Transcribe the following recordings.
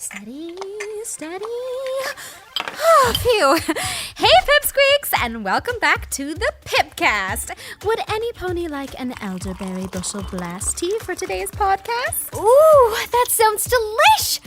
Steady, steady. Oh, phew. Hey, Pipsqueaks, and welcome back to the Pipcast. Would any pony like an elderberry bushel blast tea for today's podcast? Ooh, that sounds delish!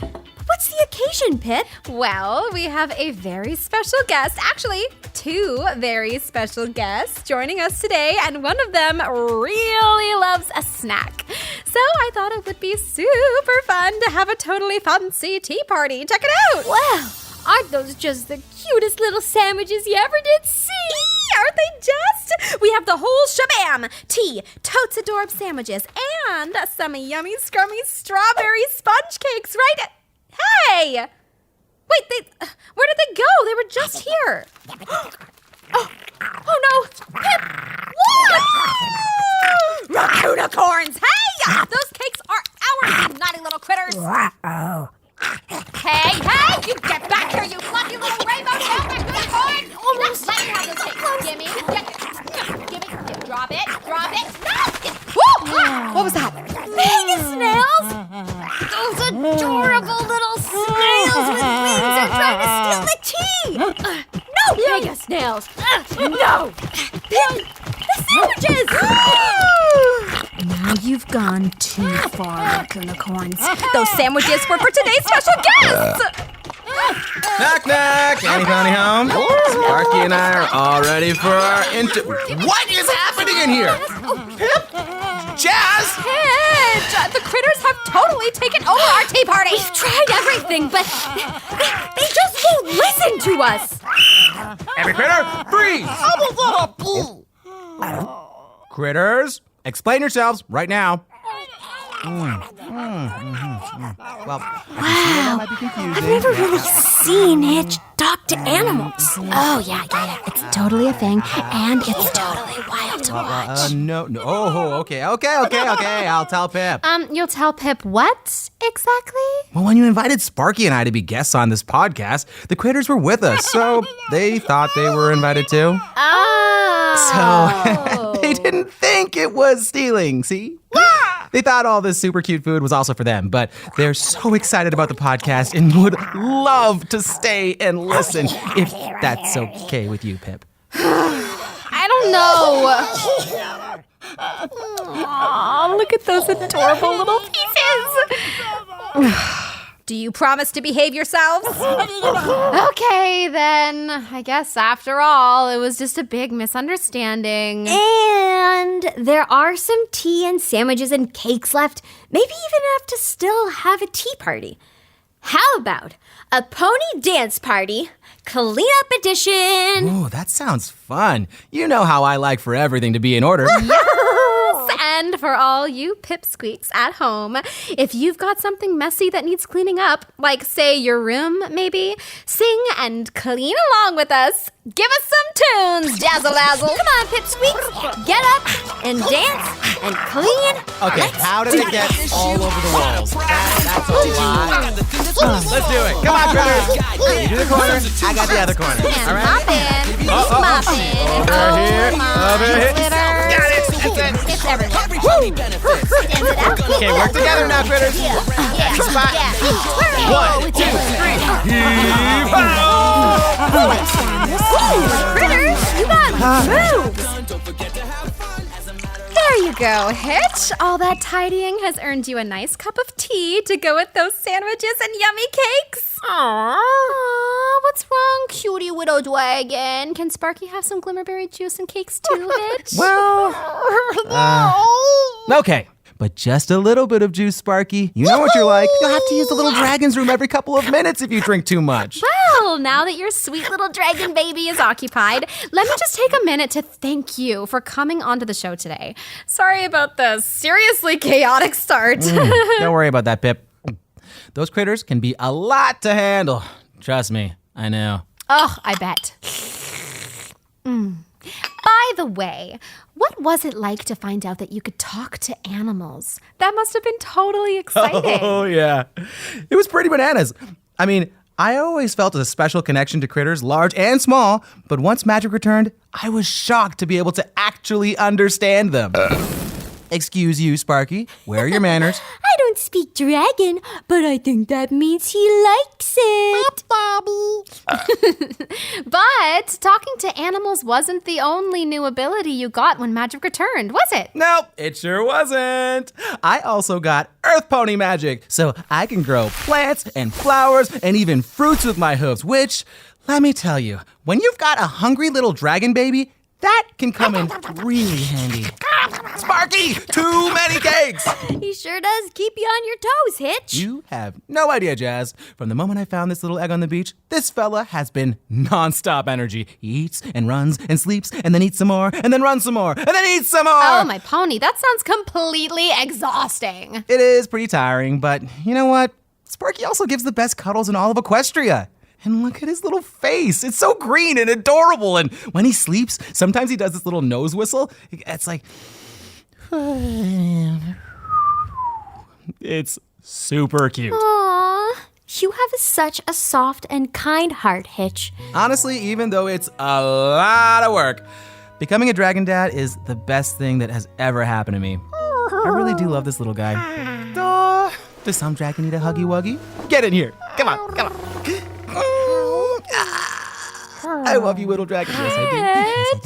What's the occasion, Pip? Well, we have a very special guest, actually, two very special guests joining us today, and one of them really loves a snack. So I thought it would be super fun to have a totally fancy tea party. Check it out! Wow, aren't those just the cutest little sandwiches you ever did see? Aren't they just? We have the whole shabam. Tea, totes adorbs sandwiches, and some yummy, scrummy strawberry sponge cakes, right? Hey! Wait, where did they go? They were just here. Oh no! Pip! What? Unicorns! Hey! Those cakes are ours, you naughty little critters! Hey! You get back here, you fluffy little rainbow tailed unicorn! Almost let me have those cakes. Gimme. Drop it. No! Whoa! What was that? Mega snails! Those adorable little snails with wings are trying to steal the tea! No, mega snails! No! Pip! The sandwiches! Now you've gone too far, unicorns. Those sandwiches were for today's special guests! Knock, knock! Any pony home? Sparky and I are all ready for our What is happening in here? Pip? Jazz? Hitch! The critters have totally taken over our tea party! We've tried everything, but they just won't listen to us! Every critter, freeze! Critters, explain yourselves right now. Well, I can see that might be confusing. I've never really seen Hitch talk to animals. Oh, yeah. It's totally a thing, and it's totally wild to watch. No. Oh, okay. I'll tell Pip. You'll tell Pip what exactly? Well, when you invited Sparky and I to be guests on this podcast, the critters were with us, so they thought they were invited too. Oh. So they didn't think it was stealing, see? They thought all this super cute food was also for them, but they're so excited about the podcast and would love to stay and listen, if that's okay with you, Pip. I don't know. Aw, look at those adorable little pieces. Do you promise to behave yourselves? Okay, then. I guess after all, it was just a big misunderstanding. And there are some tea and sandwiches and cakes left. Maybe even enough to still have a tea party. How about a pony dance party, cleanup edition? Ooh, that sounds fun. You know how I like for everything to be in order. And for all you pipsqueaks at home, if you've got something messy that needs cleaning up, like, say, your room, maybe, sing and clean along with us. Give us some tunes, Dazzle-Dazzle. Come on, pipsqueaks. Get up and dance and clean. Okay, how did it get all over the walls? That's a lot. Let's do it. Come on, critters. You do the corner, I got the other corner. And All right? mopping. Mopping. Over here. Got it. That's it. It's everywhere. Okay, work together now, critters. That's the spot. 1, 2, 3. Critters, you got moves. There you go, Hitch. All that tidying has earned you a nice cup of tea to go with those sandwiches and yummy cakes. Aww, what's wrong, cutie widow dragon? Can Sparky have some glimmerberry juice and cakes too, Hitch? Well, okay. But just a little bit of juice, Sparky. You know what you're like. You'll have to use the little dragon's room every couple of minutes if you drink too much. Well, now that your sweet little dragon baby is occupied, let me just take a minute to thank you for coming onto the show today. Sorry about the seriously chaotic start. Don't worry about that, Pip. Those critters can be a lot to handle. Trust me, I know. Oh, I bet. By the way, what was it like to find out that you could talk to animals? That must have been totally exciting. Oh, yeah. It was pretty bananas. I mean, I always felt a special connection to critters, large and small, but once magic returned, I was shocked to be able to actually understand them. Excuse you, Sparky. Where are your manners? I don't speak dragon, but I think that means he likes it. But talking to animals wasn't the only new ability you got when magic returned, was it? Nope, it sure wasn't. I also got Earth Pony magic, so I can grow plants and flowers and even fruits with my hooves, which, let me tell you, when you've got a hungry little dragon baby, that can come in really handy. Sparky, too many cakes! He sure does keep you on your toes, Hitch. You have no idea, Jazz. From the moment I found this little egg on the beach, this fella has been nonstop energy. He eats and runs and sleeps and then eats some more and then runs some more and then eats some more. Oh, my pony, that sounds completely exhausting. It is pretty tiring, but you know what? Sparky also gives the best cuddles in all of Equestria. And look at his little face. It's so green and adorable. And when he sleeps, sometimes he does this little nose whistle. It's like... It's super cute. Aww. You have such a soft and kind heart, Hitch. Honestly, even though it's a lot of work, becoming a dragon dad is the best thing that has ever happened to me. I really do love this little guy. Does some dragon need a huggy wuggy? Get in here. Come on, come on. I love you, little dragon. Yes, I do.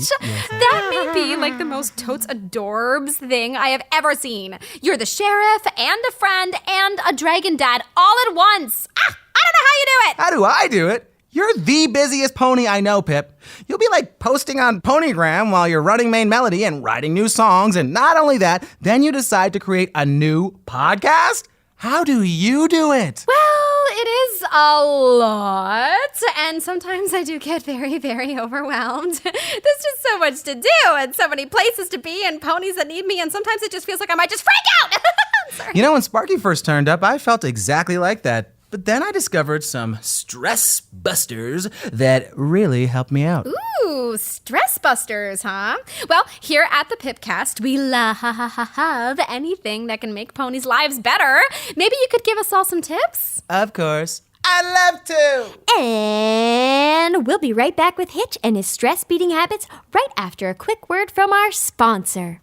Hitch, that may be like the most totes adorbs thing I have ever seen. You're the sheriff and a friend and a dragon dad all at once. I don't know how you do it. How do I do it? You're the busiest pony I know, Pipp. You'll be like posting on Ponygram while you're running Main Melody and writing new songs. And not only that, then you decide to create a new podcast? How do you do it? Well, it is a lot, and sometimes I do get very, very overwhelmed. There's just so much to do, and so many places to be, and ponies that need me, and sometimes it just feels like I might just freak out. I'm sorry. You know, when Sparky first turned up, I felt exactly like that. But then I discovered some stress busters that really helped me out. Ooh, stress busters, huh? Well, here at the Pippcast, we love anything that can make ponies' lives better. Maybe you could give us all some tips? Of course. I'd love to. And we'll be right back with Hitch and his stress-beating habits right after a quick word from our sponsor.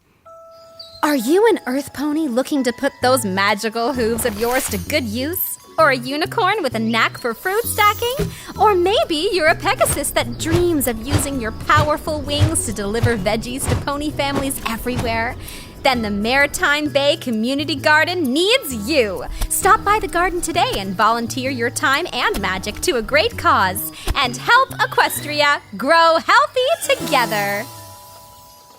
Are you an earth pony looking to put those magical hooves of yours to good use? Or a unicorn with a knack for fruit stacking? Or maybe you're a Pegasus that dreams of using your powerful wings to deliver veggies to pony families everywhere? Then the Maritime Bay Community Garden needs you. Stop by the garden today and volunteer your time and magic to a great cause. And help Equestria grow healthy together.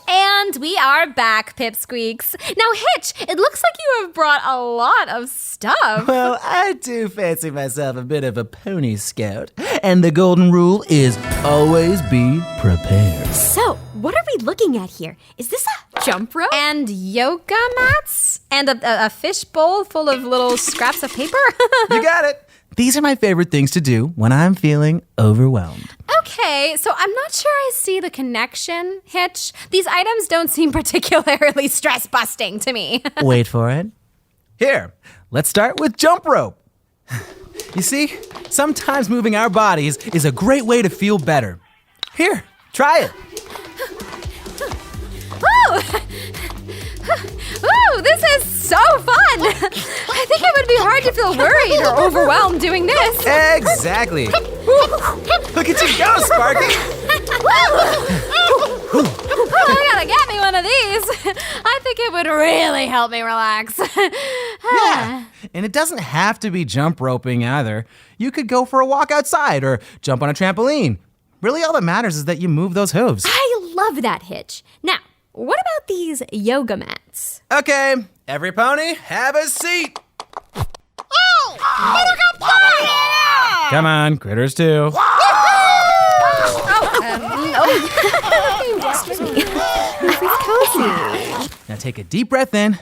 And we are back, Pipsqueaks. Now, Hitch, it looks like you have brought a lot of stuff. Well, I do fancy myself a bit of a pony scout. And the golden rule is always be prepared. So, what are we looking at here? Is this a jump rope? And yoga mats? And a fish bowl full of little scraps of paper? You got it. These are my favorite things to do when I'm feeling overwhelmed. Okay, so I'm not sure I see the connection, Hitch. These items don't seem particularly stress-busting to me. Wait for it. Here, let's start with jump rope. You see, sometimes moving our bodies is a great way to feel better. Here, try it. Ooh, this is so fun! I think it would be hard to feel worried or overwhelmed doing this. Exactly. Look at you go, Sparky. I gotta get me one of these. I think it would really help me relax. Yeah, and it doesn't have to be jump roping either. You could go for a walk outside or jump on a trampoline. Really, all that matters is that you move those hooves. I love that, Hitch. Now, what about these yoga mats? Okay, every pony, have a seat. Come on, critters too. Excuse me. Everything's cozy. Now take a deep breath in.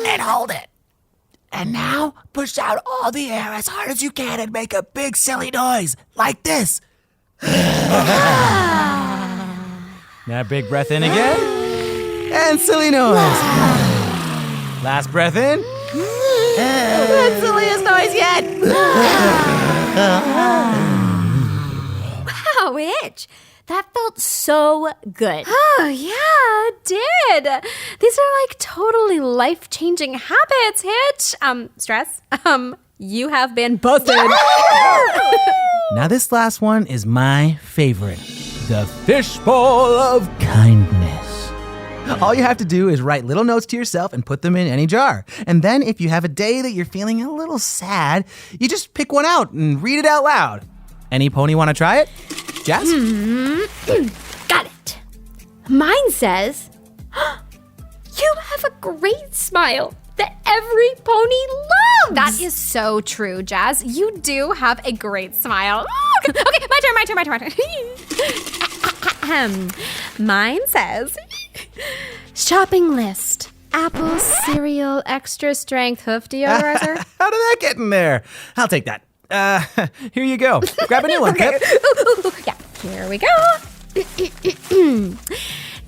And hold it. And now push out all the air as hard as you can and make a big silly noise, like this. Now big breath in again. And silly noise. Last breath in. And silliest noise yet. Wow, Hitch. That felt so good. Oh, yeah, it did. These are like totally life-changing habits, Hitch. Stress? You have been busted. Now this last one is my favorite. The fishbowl of kindness. All you have to do is write little notes to yourself and put them in any jar. And then if you have a day that you're feeling a little sad, you just pick one out and read it out loud. Any pony want to try it? Jazz? Got it. Mine says, you have a great smile that every pony loves. That is so true, Jazz. You do have a great smile. Okay, my turn. Mine says, shopping list. Apple, cereal, extra strength, hoof deodorizer. How did that get in there? I'll take that. Here you go. Grab a new one, Pipp. Yeah, here we go.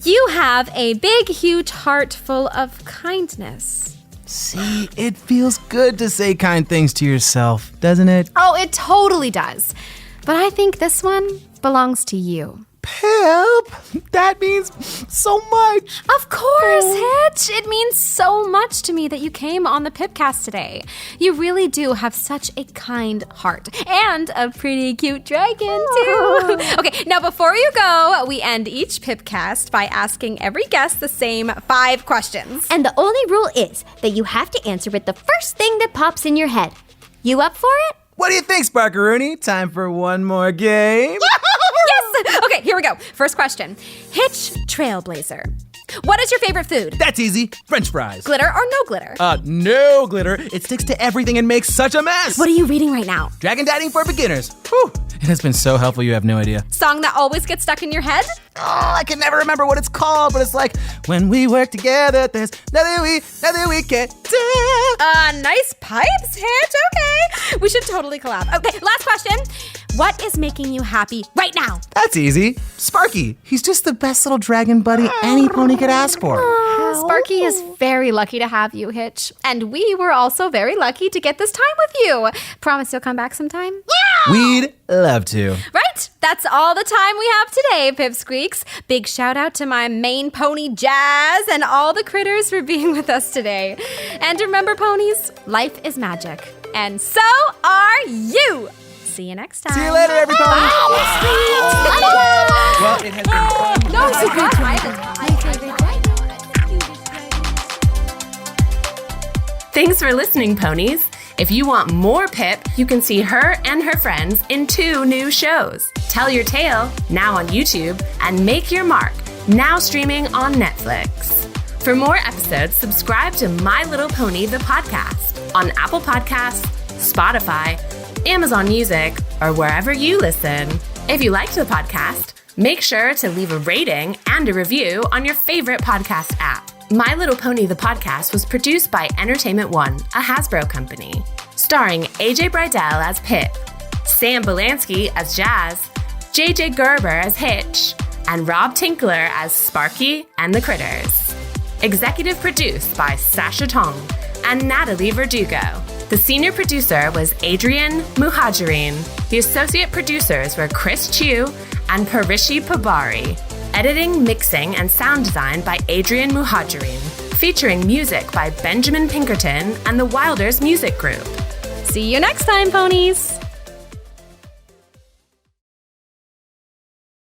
You have a big, huge heart full of kindness. See, it feels good to say kind things to yourself, doesn't it? Oh, it totally does. But I think this one belongs to you. Pipp, that means so much. Of course, Hitch. It means so much to me that you came on the Pippcast today. You really do have such a kind heart and a pretty cute dragon, too. Okay, now before you go, we end each Pippcast by asking every guest the same 5 questions. And the only rule is that you have to answer with the first thing that pops in your head. You up for it? What do you think, Sparkaroonie? Time for one more game? Yes! Okay, here we go. First question. Hitch Trailblazer. What is your favorite food? That's easy. French fries. Glitter or no glitter? No glitter. It sticks to everything and makes such a mess. What are you reading right now? Dragon Dating for Beginners. Whew. It has been so helpful, you have no idea. Song that always gets stuck in your head? Oh, I can never remember what it's called, but it's like, when we work together, there's nothing we can't do. Nice pipes, Hitch. Okay. We should totally collab. Okay, last question. What is making you happy right now? That's easy. Sparky. He's just the best little dragon buddy any pony could ask for. Sparky is very lucky to have you, Hitch. And we were also very lucky to get this time with you. Promise you'll come back sometime? Yeah! We'd love to. Right. That's all the time we have today, Pipsqueaks. Big shout out to my main pony, Jazz, and all the critters for being with us today. And remember, ponies, life is magic. And so are you. See you next time. See you later, everybody. Bye. Well, it has been fun. No, it's a great time. Thanks for listening, ponies. If you want more Pipp, you can see her and her friends in 2 new shows. Tell Your Tale, now on YouTube, and Make Your Mark, now streaming on Netflix. For more episodes, subscribe to My Little Pony, the podcast, on Apple Podcasts, Spotify, Amazon Music, or wherever you listen. If you liked the podcast, make sure to leave a rating and a review on your favorite podcast app. My Little Pony, the podcast was produced by Entertainment One, a Hasbro company, starring AJ Bridel as Pipp, Sam Bielanski as Jazz, JJ Gerber as Hitch, and Rob Tinkler as Sparky and the Critters. Executive produced by Sasha Tong and Natalie Verdugo. The senior producer was Adrian Muhajarine. The associate producers were Chiu and Parishi Pabari. Editing, mixing, and sound design by Adrian Muhajarine. Featuring music by Benjamin Pinkerton and the Wilders Music Group. See you next time, ponies.